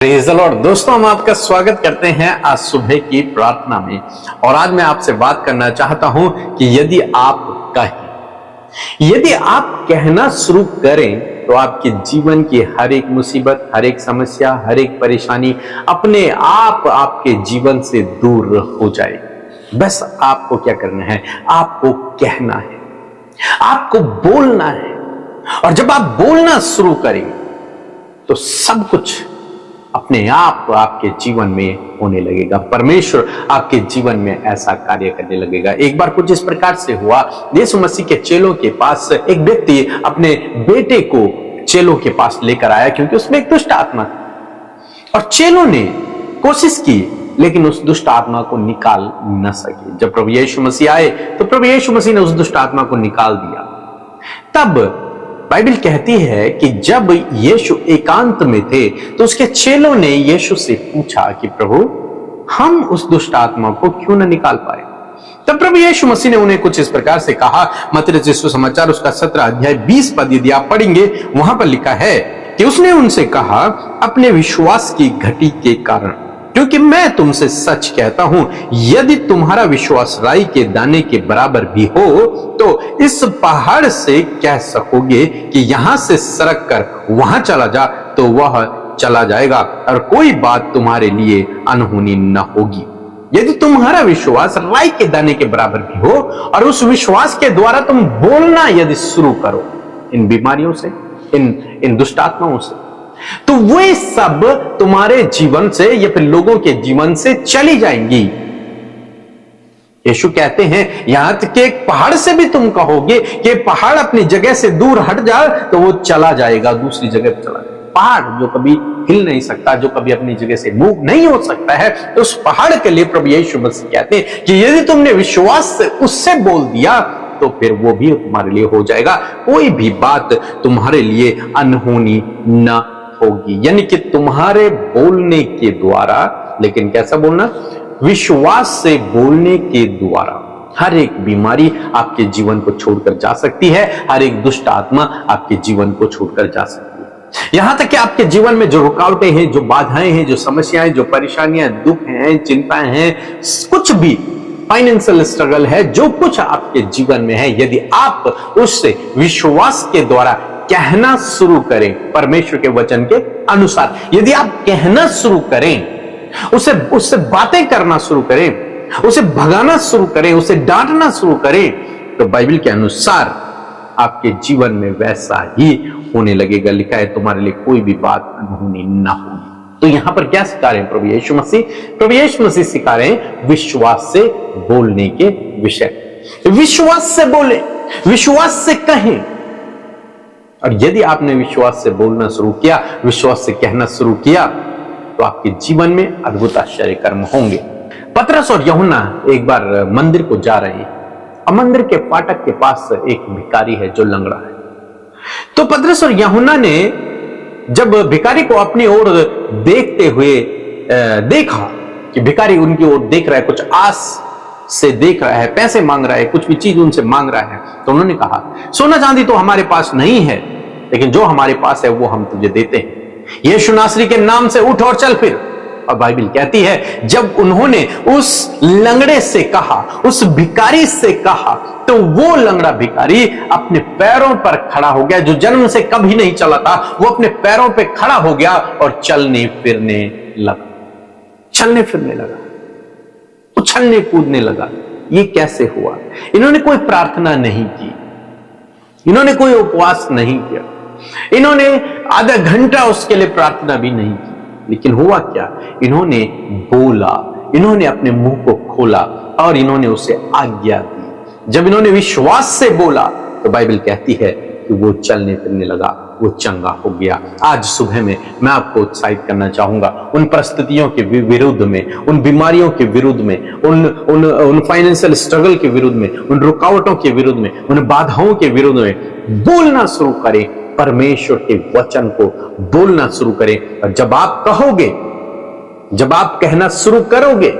Praise the Lord. दोस्तों, हम आपका स्वागत करते हैं आज सुबह की प्रार्थना में। और आज मैं आपसे बात करना चाहता हूं कि यदि आप कहना शुरू करें तो आपके जीवन की हर एक मुसीबत, हर एक समस्या, हर एक परेशानी अपने आप आपके जीवन से दूर हो जाएगी। बस आपको क्या करना है? आपको कहना है, आपको बोलना है। और जब आप बोलना शुरू करें तो सब कुछ अपने आप आपके जीवन में होने लगेगा। परमेश्वर आपके जीवन में ऐसा कार्य करने लगेगा। एक बार कुछ इस प्रकार से हुआ, यीशु मसीह के चेलों के पास एक व्यक्ति अपने बेटे को चेलों के पास लेकर आया, क्योंकि उसमें एक दुष्ट आत्मा थी। और चेलों ने कोशिश की, लेकिन उस दुष्ट आत्मा को निकाल न सके। जब प्रभु यीशु मसीह आए तो प्रभु यीशु मसीह ने उस दुष्ट आत्मा को निकाल दिया। तब बाइबल कहती है कि जब यीशु एकांत में थे तो उसके चेलों ने यीशु से पूछा कि प्रभु, हम उस दुष्ट आत्मा को क्यों न निकाल पाए? तब प्रभु यीशु मसीह ने उन्हें कुछ इस प्रकार से कहा। मत्ती रचित सुसमाचार उसका 17 अध्याय 20 पद यदि आप पढ़ेंगे, वहां पर लिखा है कि उसने उनसे कहा, अपने विश्वास की घटी के कारण, क्योंकि मैं तुमसे सच कहता हूं, यदि तुम्हारा विश्वास राई के दाने के बराबर भी हो तो इस पहाड़ से कह सकोगे कि यहां से सरक कर वहां चला जा, तो वह चला जाएगा, और कोई बात तुम्हारे लिए अनहोनी न होगी। यदि तुम्हारा विश्वास राई के दाने के बराबर भी हो और उस विश्वास के द्वारा तुम बोलना यदि शुरू करो इन बीमारियों से, इन दुष्ट आत्माओं से, तो वे सब तुम्हारे जीवन से या फिर लोगों के जीवन से चली जाएंगी। यीशु कहते हैं, यहां तक कि एक पहाड़ से भी तुम कहोगे कि पहाड़ अपनी जगह से दूर हट जाए, तो वो चला जाएगा, दूसरी जगह पर चला जाएगा। पहाड़ जो कभी हिल नहीं सकता, जो कभी अपनी जगह से मूव नहीं हो सकता है, तो उस पहाड़ के लिए प्रभु यीशु मसीह कहते हैं कि यदि तुमने विश्वास से उससे बोल दिया तो फिर वो भी तुम्हारे लिए हो जाएगा। कोई भी बात तुम्हारे लिए अनहोनी न होगी। यानी कि तुम्हारे बोलने के द्वारा, लेकिन कैसा बोलना? विश्वास से बोलने के द्वारा हर एक बीमारी आपके जीवन को छोड़कर जा सकती है, हर एक दुष्ट आत्मा आपके जीवन को छोड़कर जा सकती है। यहां तक कि आपके जीवन में जो रुकावटें हैं, जो बाधाएं हैं, जो समस्याएं, जो परेशानियां, दुख हैं, चिंताएं हैं, कुछ भी फाइनेंशियल स्ट्रगल है, जो कुछ आपके जीवन में है, यदि आप उससे विश्वास के द्वारा कहना शुरू करें, परमेश्वर के वचन के अनुसार यदि आप कहना शुरू करें, उससे बातें करना शुरू करें, उसे भगाना शुरू करें, उसे डांटना शुरू करें, तो बाइबल के अनुसार आपके जीवन में वैसा ही होने लगेगा। लिखा है, तुम्हारे लिए कोई भी बात अनहोनी ना होगी। तो यहां पर क्या सिखा रहे हैं प्रभु यीशु मसीह? प्रभु यीशु मसीह सिखा रहे हैं विश्वास से बोलने के विषय। विश्वास से बोले, विश्वास से कहें। और यदि आपने विश्वास से बोलना शुरू किया, विश्वास से कहना शुरू किया, तो आपके जीवन में अद्भुत आश्चर्य कर्म होंगे। पतरस और यूहन्ना एक बार मंदिर को जा रहे हैं, और मंदिर के फाटक के पास एक भिखारी है जो लंगड़ा है। तो पतरस और यूहन्ना ने जब भिखारी को अपनी ओर देखते हुए देखा कि भिखारी उनकी ओर देख रहा है, कुछ आस से देख रहा है, पैसे मांग रहा है, कुछ भी चीज उनसे मांग रहा है, तो उन्होंने कहा, सोना चांदी तो हमारे पास नहीं है, लेकिन जो हमारे पास है वो हम तुझे देते हैं। यीशु नासरी के नाम से उठ और चल फिर। और बाइबल कहती है, जब उन्होंने उस लंगड़े से कहा, उस भिखारी से कहा, तो वो लंगड़ा भिखारी अपने पैरों पर खड़ा हो गया। जो जन्म से कभी नहीं चला था, वो अपने पैरों पर खड़ा हो गया और चलने फिरने लगा, चलने फिरने लगा, उछलने कूदने लगा। ये कैसे हुआ? इन्होंने कोई प्रार्थना नहीं की, इन्होंने कोई उपवास नहीं किया, इन्होंने आधा घंटा उसके लिए प्रार्थना भी नहीं की, लेकिन हुआ क्या? इन्होंने बोला, इन्होंने अपने मुंह को खोला और इन्होंने उसे आज्ञा दी। जब इन्होंने विश्वास से बोला तो बाइबल कहती है कि वो चलने फिरने लगा, वो चंगा हो गया। आज सुबह में मैं आपको उत्साहित करना चाहूंगा, उन परिस्थितियों के विरुद्ध में, उन बीमारियों के विरुद्ध में, उन फाइनेंशियल स्ट्रगल के विरुद्ध में, उन रुकावटों के विरुद्ध में, उन बाधाओं के विरुद्ध में बोलना शुरू करें। परमेश्वर के वचन को बोलना शुरू करें। और जब आप कहोगे, जब आप कहना शुरू करोगे,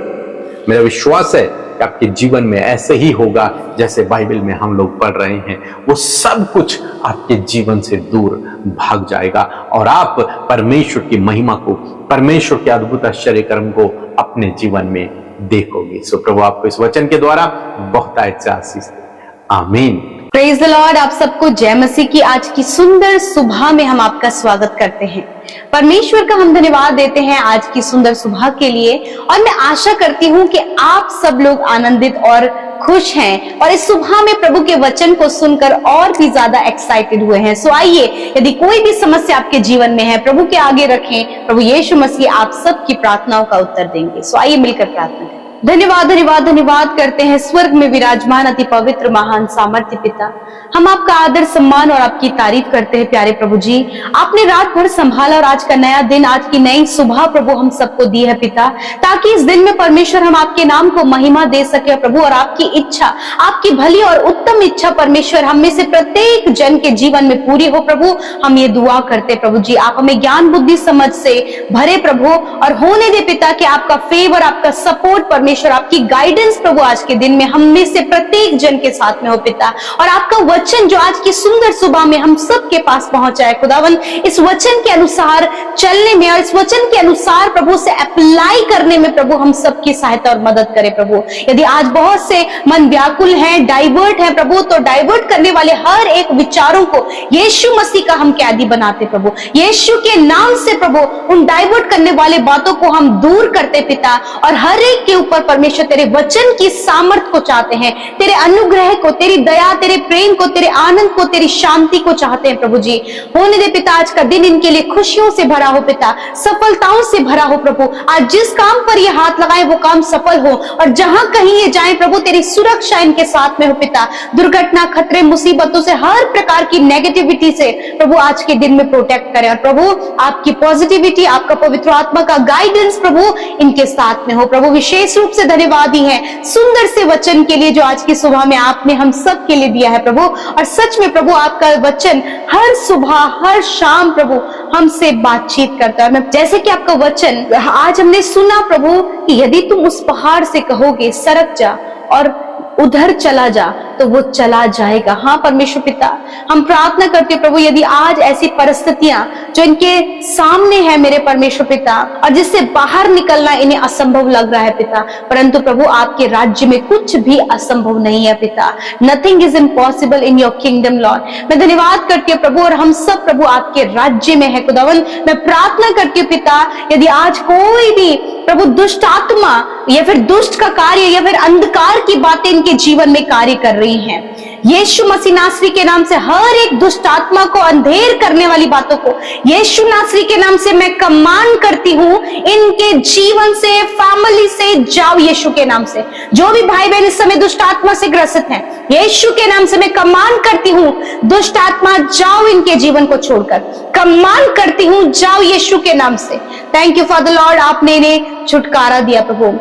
मेरा विश्वास है कि आपके जीवन में ऐसे ही होगा जैसे बाइबल में हम लोग पढ़ रहे हैं। वो सब कुछ आपके जीवन से दूर भाग जाएगा और आप परमेश्वर की महिमा को, परमेश्वर के अद्भुत आश्चर्य कर्म को अपने जीवन में देखोगे। सो प्रभु आपको इस वचन के द्वारा बहुत अच्छा आशीष दे। आमीन। Praise the Lord. आप सबको जय मसीह की आज की सुंदर सुबह में हम आपका स्वागत करते हैं। परमेश्वर का हम धन्यवाद देते हैं आज की सुंदर सुबह के लिए, और मैं आशा करती हूँ कि आप सब लोग आनंदित और खुश हैं और इस सुबह में प्रभु के वचन को सुनकर और भी ज्यादा एक्साइटेड हुए हैं। सो आइए, यदि कोई भी समस्या आपके जीवन में है, प्रभु के आगे रखें। प्रभु यीशु मसीह आप सबकी प्रार्थनाओं का उत्तर देंगे। सो आइए मिलकर प्रार्थना करें। धन्यवाद धन्यवाद धन्यवाद करते हैं स्वर्ग में विराजमान अति पवित्र महान सामर्थ्य पिता। हम आपका आदर सम्मान और आपकी तारीफ करते हैं प्यारे प्रभु जी। आपने रात भर संभाला और आज का नया दिन, आज की नई सुबह प्रभु हम सबको दी है पिता, ताकि इस दिन में परमेश्वर हम आपके नाम को महिमा दे सके प्रभु, और आपकी इच्छा, आपकी भली और उत्तम इच्छा परमेश्वर हम में से प्रत्येक जन के जीवन में पूरी हो प्रभु। हम ये दुआ करते प्रभु जी, आप हमें ज्ञान बुद्धि समझ से भरे प्रभु, और होने दे पिता कि आपका फेवर, आपका सपोर्ट परमेश्वर, आपकी गाइडेंस प्रभु आज के दिन में हम में से प्रत्येक जन के साथ में हो पिता। और आपका वचन जो आज की सुंदर सुबह में हम सब के पास पहुंचा है खुदावन, इस वचन के अनुसार चलने में और इस वचन के अनुसार प्रभु से अप्लाई करने में प्रभु हम सबकी सहायता और मदद करे प्रभु। यदि आज बहुत से मन व्याकुल हैं, डाइवर्ट हैं प्रभु, तो डाइवर्ट करने वाले हर एक विचारों को यीशु मसीह का हम कैदी बनाते प्रभु। यीशु के नाम से प्रभु उन डाइवर्ट करने वाले बातों को हम दूर करते पिता, और हर एक के ऊपर परमेश्वर तेरे वचन की सामर्थ को चाहते हैं, तेरे अनुग्रह को, तेरी दया, तेरे प्रेम को, तेरे आनंद को, तेरी शांति को चाहते हैं प्रभु जी। होने दे पिता आज का दिन इनके लिए खुशियों से भरा हो पिता, सफलताओं से भरा हो प्रभु। आज जिस काम पर ये हाथ लगाए वो काम सफल हो, और जहां कहीं ये जाए प्रभु तेरी सुरक्षा इनके साथ में हो पिता। दुर्घटना, खतरे, मुसीबतों से, हर प्रकार की नेगेटिविटी से प्रभु आज के दिन में प्रोटेक्ट करें, और प्रभु आपकी पॉजिटिविटी, आपका पवित्र आत्मा का गाइडेंस प्रभु इनके साथ में हो प्रभु। विशेष रूप से धन्यवाद ही है सुंदर से वचन के लिए जो आज की सुबह में आपने हम सब के लिए दिया है प्रभु। और सच में प्रभु आपका वचन हर सुबह हर शाम प्रभु हमसे बातचीत करता है। जैसे कि आपका वचन आज हमने सुना प्रभु कि यदि तुम उस पहाड़ से कहोगे सरक जा और उधर चला जा तो वो चला जाएगा। हाँ परमेश्वर पिता, हम प्रार्थना करते प्रभु, यदि आज ऐसी परिस्थितियां जो इनके सामने है मेरे परमेश्वर पिता, और जिससे बाहर निकलना इन्हें असंभव लग रहा है पिता, परंतु प्रभु आपके राज्य में कुछ भी असंभव नहीं है पिता। Nothing is impossible in your kingdom Lord. मैं धन्यवाद करती हूँ प्रभु, और हम सब प्रभु आपके राज्य में है खुदावन। मैं प्रार्थना करती हूँ पिता, यदि आज कोई भी प्रभु दुष्ट आत्मा या फिर दुष्ट का कार्य या फिर अंधकार की बातें इनके जीवन में कार्य कर रही हैं, यीशु मसीह नासरी के नाम से हर एक दुष्ट आत्मा को, अंधेर करने वाली बातों को यीशु नासरी के नाम से मैं कमांड करती हूँ इनके जीवन से, फैमिली से जाओ यीशु के नाम से। जो भी भाई बहन इस समय दुष्ट आत्मा से ग्रसित हैं, यीशु के नाम से मैं कमांड करती हूँ दुष्ट आत्मा जाओ इनके जीवन को छोड़कर, कमांड करती हूँ जाओ यीशु के नाम से। थैंक यू फादर लॉर्ड, आपने इन्हें छुटकारा दिया प्रभु।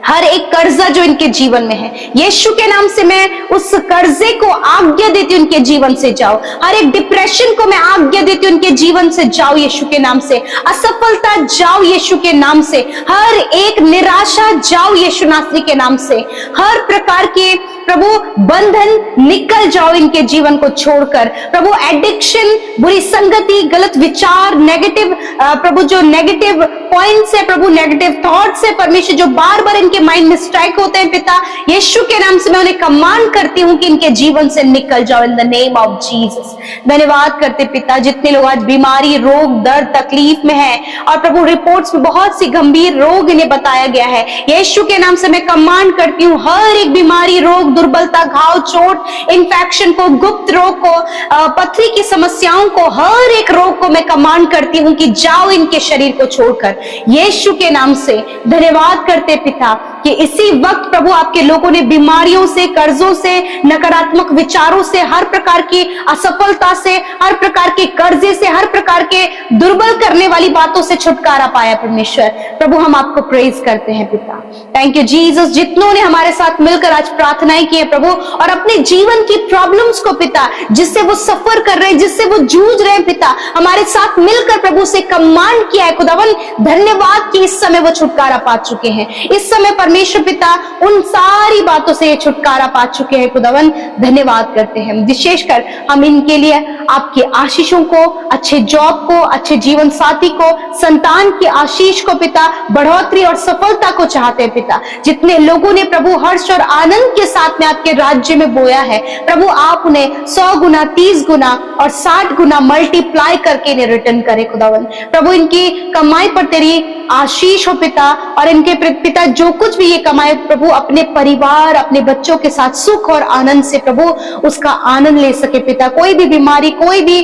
हर एक कर्जा जो इनके जीवन में है, यीशु के नाम से मैं उस कर्जे को आज्ञा देती हूं उनके जीवन से जाओ। हर एक डिप्रेशन को मैं आज्ञा देती हूं उनके जीवन से जाओ यीशु के नाम से। असफलता जाओ यीशु के नाम से। हर एक निराशा जाओ यीशु नासरी के नाम से। हर प्रकार के प्रभु बंधन निकल जाओ इनके जीवन को छोड़कर प्रभु। एडिक्शन, बुरी संगति, गलत विचार, नेगेटिव प्रभु जो नेगेटिव पॉइंट्स है प्रभु, नेगेटिव थॉट्स है परमेश्वर जो बार बार इनके माइंड में स्ट्राइक होते हैं पिता, यीशु के नाम से मैं उन्हें कमांड करती हूँ कि इनके जीवन से निकल जाओ in the name of Jesus. धन्यवाद करते पिता, जितने लोग आज बीमारी, रोग, दर्द, तकलीफ में हैं और प्रभु रिपोर्ट्स में बहुत सी गंभीर रोग इन्हें बताया गया है, यीशु के नाम से मैं कमांड करती हूँ हर एक बीमारी, रोग, दुर्बलता, घाव, चोट, इन्फेक्शन को, गुप्त रोग को, पथरी की समस्याओं को, हर एक रोग को मैं कमांड करती हूँ कि जाओ इनके शरीर को छोड़कर यीशु के नाम से। धन्यवाद करते पिता कि इसी वक्त प्रभु आपके लोगों ने बीमारियों से, कर्जों से, नकारात्मक विचारों से, हर प्रकार की असफलता से, हर प्रकार के कर्जे से, हर प्रकार के दुर्बल करने वाली बातों से छुटकारा पाया परमेश्वर। प्रभु हम आपको प्रेज करते हैं पिता। Thank you Jesus. जितनों ने हमारे साथ मिलकर आज प्रार्थनाएं की है प्रभु और अपने जीवन की प्रॉब्लम्स को पिता जिससे वो सफर कर रहे हैं, जिससे वो जूझ रहे हैं पिता, हमारे साथ मिलकर प्रभु से कमांड किया है खुदावन। धन्यवाद कि इस समय वो छुटकारा पा चुके हैं। इस समय परमेश्वर पिता उन सारी बातों से ये छुटकारा पा चुके हैं खुदावन, धन्यवाद करते हैं। विशेषकर हम इनके लिए आपकी आशीषों को, अच्छे जॉब को, अच्छे जीवन साथी को, संतान की आशीष को पिता, बढ़ोतरी और सफलता को चाहते हैं पिता। जितने लोगों ने प्रभु हर्ष और आनंद के साथ में आपके राज्य में बोया है प्रभु, आप उन्हें 100 गुना, 30 गुना और 60 गुना मल्टीप्लाई करके इन्हें रिटर्न करे खुदावन। प्रभु इनकी कमाई पर तेरी आशीष हो पिता, और इनके पिता जो कुछ भी ये कमाए प्रभु, अपने परिवार, अपने बच्चों के साथ सुख और आनंद से प्रभु उसका आनंद ले सके पिता। कोई भी बीमारी, कोई भी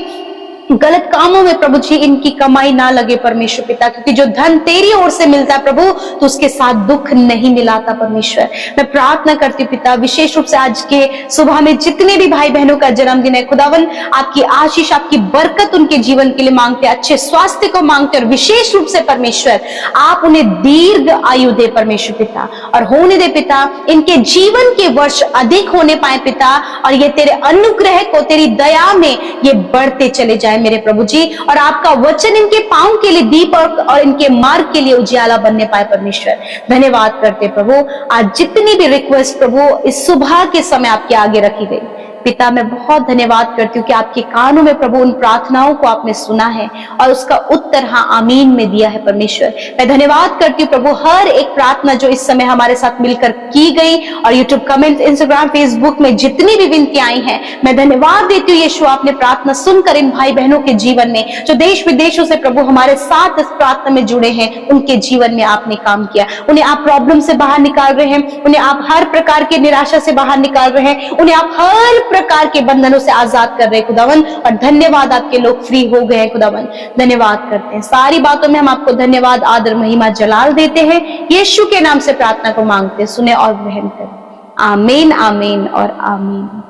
गलत कामों में प्रभु जी इनकी कमाई ना लगे परमेश्वर पिता, क्योंकि जो धन तेरी ओर से मिलता है प्रभु, तो उसके साथ दुख नहीं मिलाता परमेश्वर। मैं प्रार्थना करती हूँ पिता, विशेष रूप से आज के सुबह में जितने भी भाई बहनों का जन्मदिन है खुदावन, आपकी आशीष, आपकी बरकत उनके जीवन के लिए मांगते, अच्छे स्वास्थ्य को मांगते, और विशेष रूप से परमेश्वर आप उन्हें दीर्घ आयु दे परमेश्वर पिता, और होने दे पिता इनके जीवन के वर्ष अधिक होने पाए पिता, और ये तेरे अनुग्रह को, तेरी दया में ये बढ़ते चले जाए मेरे प्रभु जी, और आपका वचन इनके पांव के लिए दीप और इनके मार्ग के लिए उजियाला बनने पाए परमेश्वर। धन्यवाद करते प्रभु, आज जितनी भी रिक्वेस्ट प्रभु इस सुबह के समय आपके आगे रखी गई पिता, मैं बहुत धन्यवाद करती हूँ कि आपके कानों में प्रभु उन प्रार्थनाओं को आपने सुना है और उसका उत्तर हाँ आमीन में दिया है परमेश्वर। मैं धन्यवाद करती हूँ प्रभु हर एक प्रार्थना जो इस समय हमारे साथ मिलकर की गई, और यूट्यूब कमेंट, इंस्टाग्राम, फेसबुक में जितनी भी विनतियां आई हैं, मैं धन्यवाद देती हूँ यीशु, आपने प्रार्थना सुनकर इन भाई बहनों के जीवन में, जो देश विदेशों से प्रभु हमारे साथ इस प्रार्थना में जुड़े हैं, उनके जीवन में आपने काम किया। उन्हें आप प्रॉब्लम से बाहर निकाल रहे हैं, उन्हें आप हर प्रकार के निराशा से बाहर निकाल रहे हैं, उन्हें आप हर प्रकार के बंधनों से आजाद कर रहे हैं खुदावन, और धन्यवाद आपके लोग फ्री हो गए हैं खुदावन। धन्यवाद करते हैं, सारी बातों में हम आपको धन्यवाद, आदर, महिमा, जलाल देते हैं। यीशु के नाम से प्रार्थना को मांगते हैं, सुने और ग्रहण करें। आमीन, आमीन और आमीन।